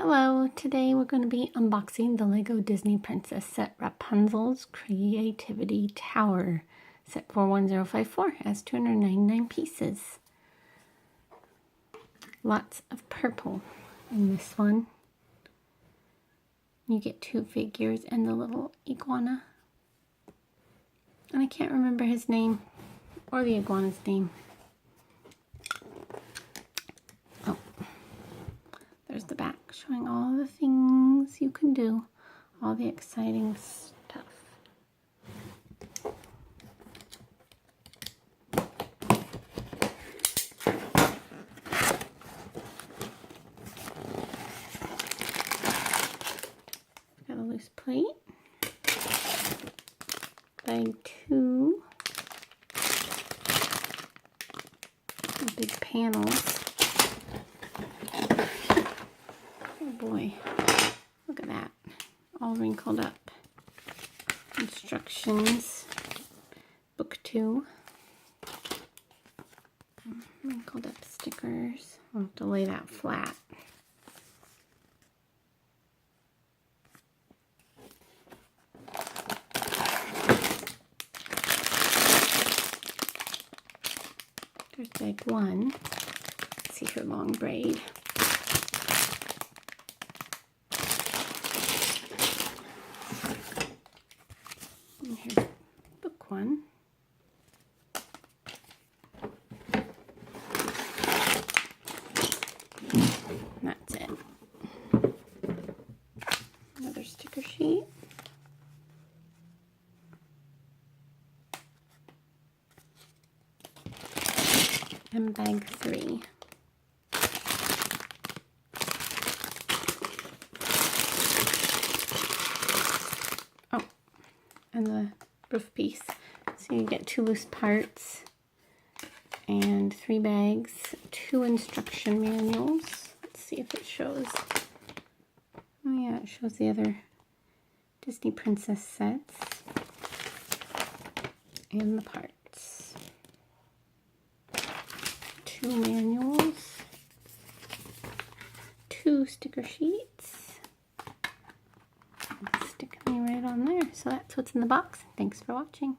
Hello, today we're going to be unboxing the Lego Disney Princess set Rapunzel's Creativity Tower. Set 41054 has 299 pieces. Lots of purple in this one. You get two figures and the little iguana. And I can't remember his name or the iguana's name. Oh, there's the back showing all the things you can do, all the exciting stuff. Got a loose plate. Bag 2. Big panels. Oh boy, look at that, all wrinkled up. Instructions, book 2. Wrinkled up stickers. I'll have to lay that flat. There's bag 1. Let's see her long braid. And here's book 1. That's it. Another sticker sheet. And bag 3. Oh, and the roof piece. So you get 2 loose parts and 3 bags, 2 instruction manuals. Let's see if it shows. Oh yeah, it shows the other Disney Princess sets and the parts. 2 manuals, 2 sticker sheets. Stick me right on there. So that's what's in the box. Thanks for watching.